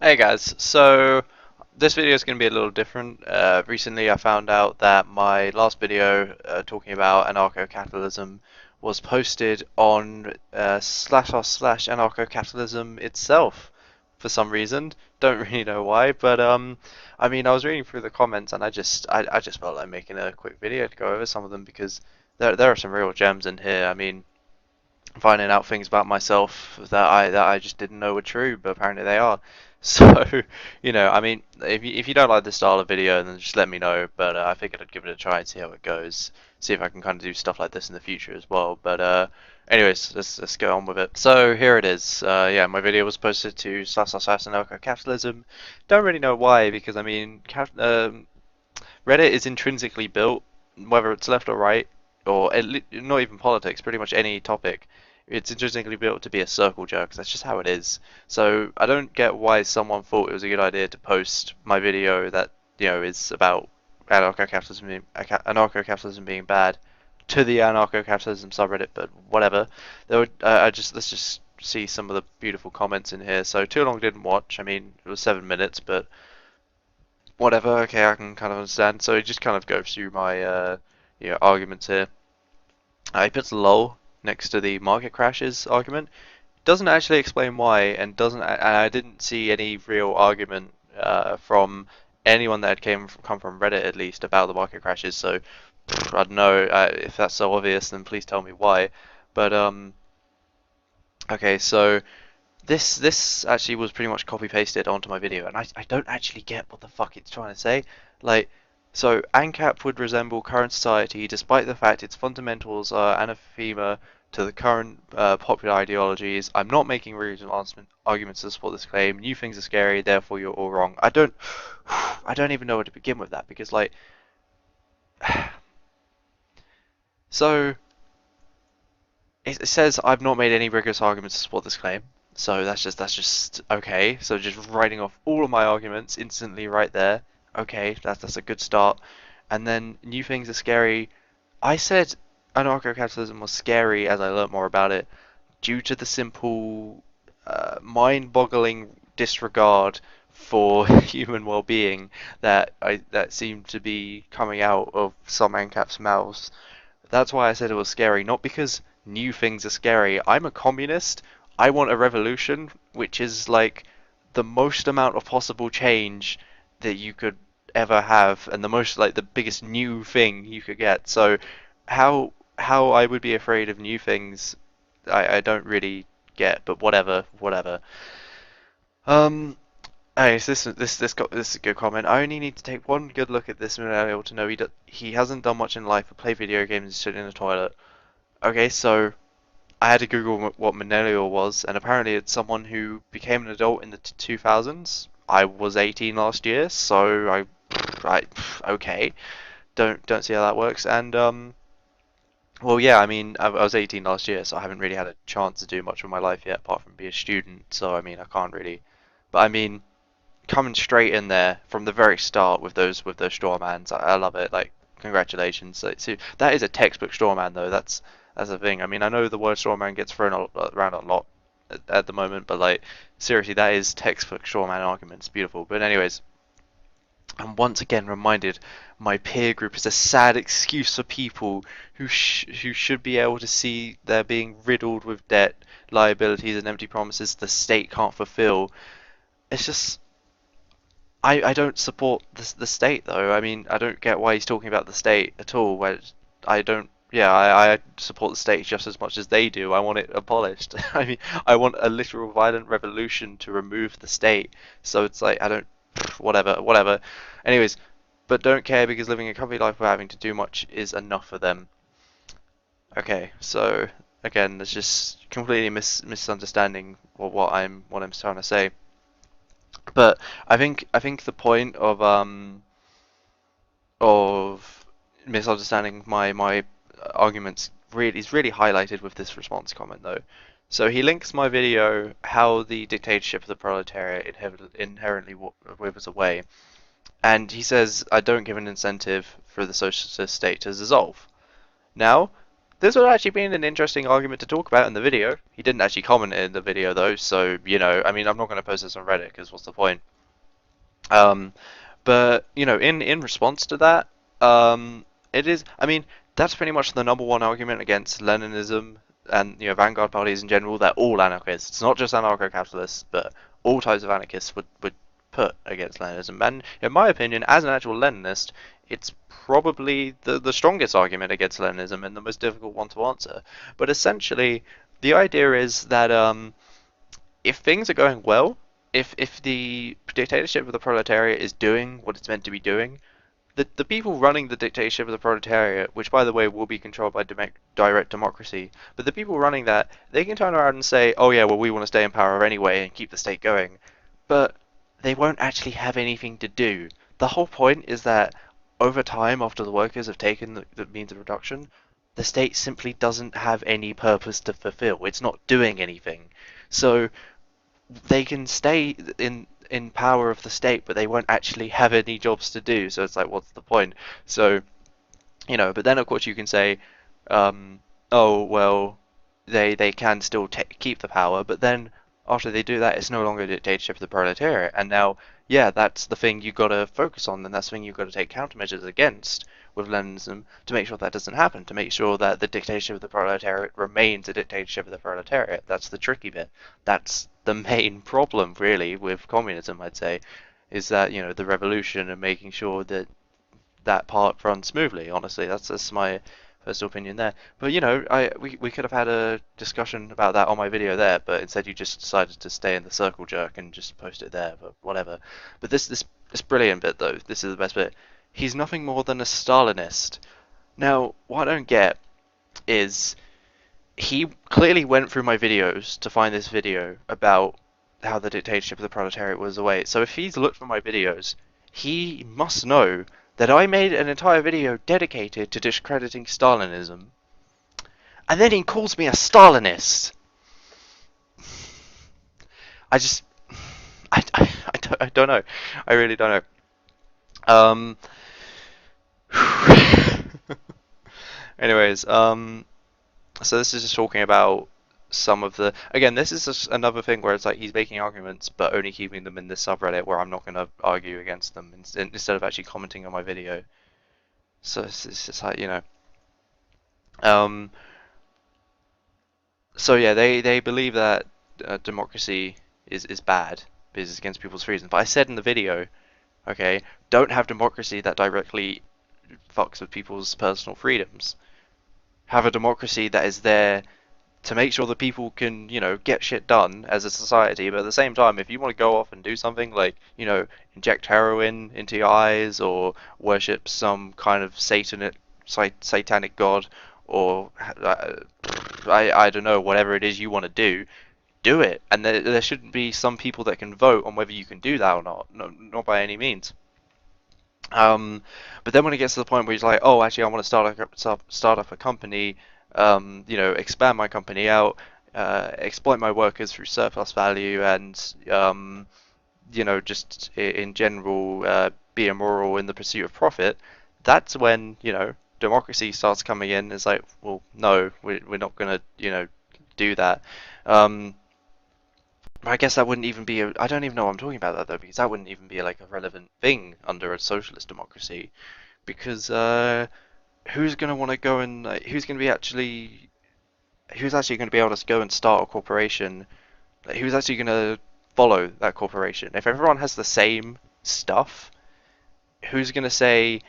Hey guys, so this video is going to be a little different. Recently I found out that my last video talking about anarcho-capitalism was posted on /r/ anarcho-capitalism itself for some reason. Don't really know why, but I mean I was reading through the comments and I just felt like making a quick video to go over some of them because there are some real gems in here. I mean, finding out things about myself that I just didn't know were true, but apparently they are. So, I mean, if you don't like this style of video, then just let me know. But I figured I'd give it a try and see how it goes. See if I can kind of do stuff like this in the future as well. But anyways, let's go on with it. So here it is. Yeah, my video was posted to //anarcho-capitalism. Don't really know why, because I mean, Reddit is intrinsically built, whether it's left or right, or not even politics, pretty much any topic. It's intrinsically built to be a circle jerk. That's just how it is. So I don't get why someone thought it was a good idea to post my video that is about anarcho-capitalism being bad to the anarcho-capitalism subreddit. But whatever. Let's just see some of the beautiful comments in here. So too long didn't watch. I mean, it was 7 minutes, but whatever. Okay, I can kind of understand. So it just kind of goes through my arguments here. He puts lol next to the market crashes argument. Doesn't actually explain why, and I didn't see any real argument from anyone that had come from Reddit at least about the market crashes. So I don't know if that's so obvious. Then please tell me why. But okay, so this actually was pretty much copy pasted onto my video, and I don't actually get what the fuck it's trying to say. Like, so ANCAP would resemble current society despite the fact its fundamentals are anathema to the current popular ideologies. I'm not making reasonable arguments to support this claim. New things are scary, therefore you're all wrong. I don't even know where to begin with that because like, so it says I've not made any rigorous arguments to support this claim. So that's just okay. So just writing off all of my arguments instantly right there. Okay, that's a good start. And then new things are scary. I said anarcho-capitalism was scary as I learnt more about it due to the simple, mind-boggling disregard for human well-being that seemed to be coming out of some ANCAP's mouths. That's why I said it was scary, not because new things are scary. I'm a communist. I want a revolution, which is like the most amount of possible change that you could ever have, and the most like the biggest new thing you could get. So how I would be afraid of new things, I don't really get, but whatever. Um, Hey, so this is a good comment. I only need to take one good look at this millennial to know he hasn't done much in life but play video games and sit in the toilet. Okay, so I had to Google what millennial was, and apparently it's someone who became an adult in the 2000s. I was 18 last year, so I okay. Don't see how that works. And well, yeah, I mean, I was 18 last year, so I haven't really had a chance to do much with my life yet, apart from be a student. So I mean, I can't really. But I mean, coming straight in there from the very start with those straw mans. I love it. Like congratulations. So that is a textbook straw man though. That's the thing. I mean, I know the word straw man gets thrown around a lot at the moment, but like seriously, that is textbook straw man arguments. Beautiful. But anyways, I'm once again reminded my peer group is a sad excuse for people who should be able to see they're being riddled with debt, liabilities, and empty promises the state can't fulfill. It's just I don't support the state though. I mean, I don't get why he's talking about the state at all. I don't. Yeah, I support the state just as much as they do. I want it abolished. I mean, I want a literal violent revolution to remove the state. So it's like I don't. Whatever. Anyways, but don't care because living a comfy life without having to do much is enough for them. Okay, so again, there's just completely misunderstanding what I'm trying to say. But I think the point of misunderstanding my arguments really is really highlighted with this response comment though. So he links my video how the dictatorship of the proletariat inherently withers away, and he says I don't give an incentive for the socialist state to dissolve. Now, this would actually been an interesting argument to talk about in the video. He didn't actually comment in the video though, so I mean, I'm not going to post this on Reddit because what's the point? Um, but in response to that, it is. I mean, that's pretty much the number one argument against Leninism and vanguard parties in general. They're all anarchists, not just anarcho-capitalists, but all types of anarchists would put against Leninism. And in my opinion, as an actual Leninist, it's probably the strongest argument against Leninism and the most difficult one to answer. But essentially, the idea is that if things are going well, if the dictatorship of the proletariat is doing what it's meant to be doing, the people running the dictatorship of the proletariat, which by the way will be controlled by direct democracy, but the people running that, they can turn around and say, oh yeah, well we want to stay in power anyway and keep the state going, but they won't actually have anything to do. The whole point is that over time, after the workers have taken the means of production, the state simply doesn't have any purpose to fulfill. It's not doing anything. So they can stay in power of the state, but they won't actually have any jobs to do. So it's like, what's the point? So but then of course you can say, oh well, they can still keep the power, but then after they do that, it's no longer a dictatorship of the proletariat, and now yeah, that's the thing you got to focus on, and that's the thing you've got to take countermeasures against with Leninism to make sure that doesn't happen, to make sure that the dictatorship of the proletariat remains a dictatorship of the proletariat. That's the tricky bit. That's the main problem, really, with communism, I'd say, is that the revolution and making sure that that part runs smoothly. Honestly, that's my personal opinion there. But we could have had a discussion about that on my video there, but instead you just decided to stay in the circle jerk and just post it there. But whatever. But this brilliant bit though. This is the best bit. He's nothing more than a Stalinist. Now, what I don't get is he clearly went through my videos to find this video about how the dictatorship of the proletariat was away. So if he's looked for my videos, he must know that I made an entire video dedicated to discrediting Stalinism. And then he calls me a Stalinist. I just... I don't know. I really don't know. Anyways, so this is just talking about some of the... Again, this is just another thing where it's like he's making arguments, but only keeping them in this subreddit where I'm not going to argue against them instead of actually commenting on my video. So it's just like, Um, so yeah, they believe that democracy is bad because it's against people's freedoms. But I said in the video, okay, don't have democracy that directly fucks with people's personal freedoms. Have a democracy that is there to make sure that people can, get shit done as a society, but at the same time, if you want to go off and do something like, inject heroin into your eyes or worship some kind of satanic god, or I don't know, whatever it is you want to do it. And there shouldn't be some people that can vote on whether you can do that or not. No, not by any means. But then when it gets to the point where he's like, oh, actually, I want to start up a company, expand my company out, exploit my workers through surplus value, and just in general, be immoral in the pursuit of profit. That's when democracy starts coming in. It's like, well, no, we're not gonna do that. Um, I guess that wouldn't even be I don't even know what I'm talking about that though, because that wouldn't even be like a relevant thing under a socialist democracy, because who's gonna want to go and who's actually going to be able to go and start a corporation? Like, who's actually going to follow that corporation? If everyone has the same stuff, who's going to say,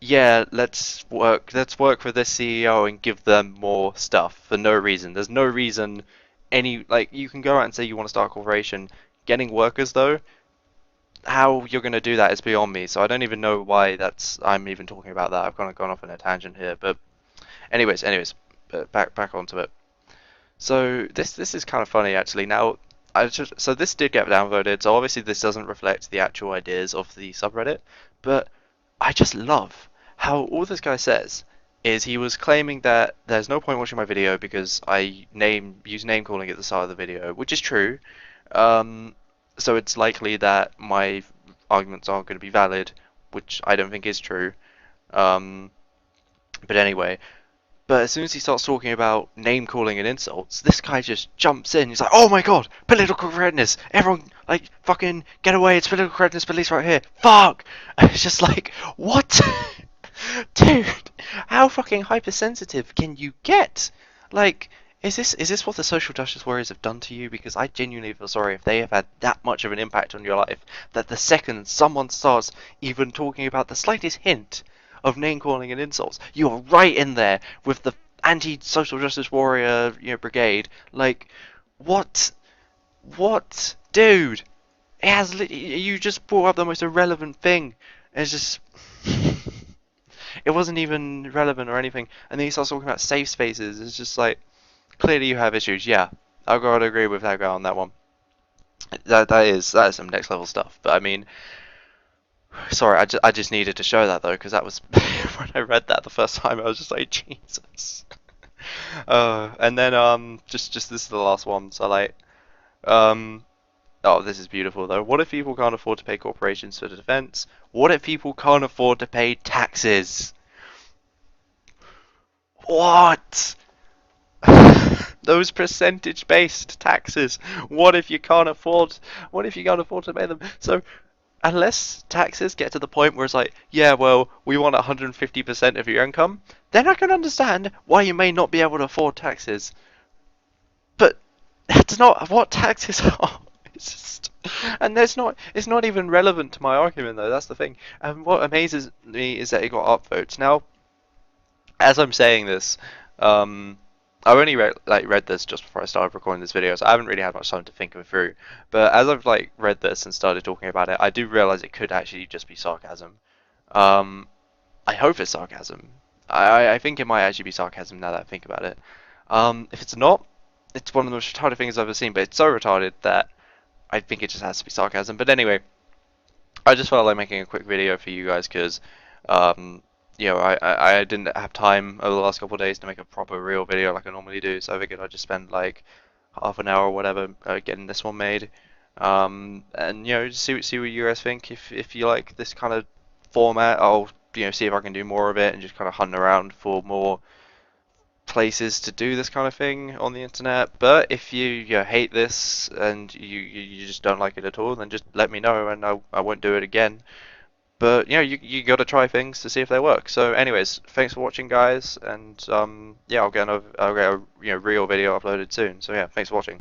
yeah, let's work for this CEO and give them more stuff for no reason? There's no reason you can go out and say you want to start a corporation. Getting workers though, how you're going to do that is beyond me. So I don't even know why I'm even talking about that. I've kind of gone off on a tangent here, but anyways, back onto it. So this is kind of funny actually. Now so this did get downvoted. So obviously this doesn't reflect the actual ideas of the subreddit, but I just love how all this guy says is he was claiming that there's no point watching my video because I use name calling at the start of the video, which is true. So it's likely that my arguments aren't going to be valid, which I don't think is true. But anyway, But as soon as he starts talking about name calling and insults, this guy just jumps in. He's like, "Oh my god, political correctness! Everyone, like, fucking get away! It's political correctness police right here! Fuck!" And it's just like, what, dude? How fucking hypersensitive can you get? Like, is this what the social justice warriors have done to you? Because I genuinely feel sorry if they have had that much of an impact on your life. That the second someone starts even talking about the slightest hint of name calling and insults, you're right in there with the anti-social justice warrior, brigade. Like, what, dude? You just brought up the most irrelevant thing. It's just, it wasn't even relevant or anything. And then he starts talking about safe spaces. It's just like, clearly you have issues. Yeah, I've got to agree with that guy on that one. That is some next level stuff. But I mean, sorry, I just needed to show that though, because that was when I read that the first time, I was just like, Jesus. And then just this is the last one. So like, um, oh, this is beautiful though. What if people can't afford to pay corporations for the defense? What if people can't afford to pay taxes? What? Those percentage-based taxes. What if you can't afford? What if you can't afford to pay them? So unless taxes get to the point where it's like, yeah, well, we want 150% of your income, then I can understand why you may not be able to afford taxes. But that's not what taxes are. It's just, and it's not even relevant to my argument though. That's the thing. And what amazes me is that it got upvotes. Now, as I'm saying this, I've only read this just before I started recording this video, so I haven't really had much time to think it through. But as I've like read this and started talking about it, I do realize it could actually just be sarcasm. Um, I hope it's sarcasm. I think it might actually be sarcasm now that I think about it. If it's not, it's one of the most retarded things I've ever seen, but it's so retarded that I think it just has to be sarcasm. But anyway, I just felt like making a quick video for you guys because, um, I didn't have time over the last couple of days to make a proper real video like I normally do, so I figured I'd just spend like half an hour or whatever getting this one made. And just see what you guys think. If you like this kind of format, I'll see if I can do more of it and just kind of hunt around for more places to do this kind of thing on the internet. But if you hate this and you just don't like it at all, then just let me know and I won't do it again. But you got to try things to see if they work. So anyways, thanks for watching guys, and yeah, I'll get a real video uploaded soon. So yeah, thanks for watching.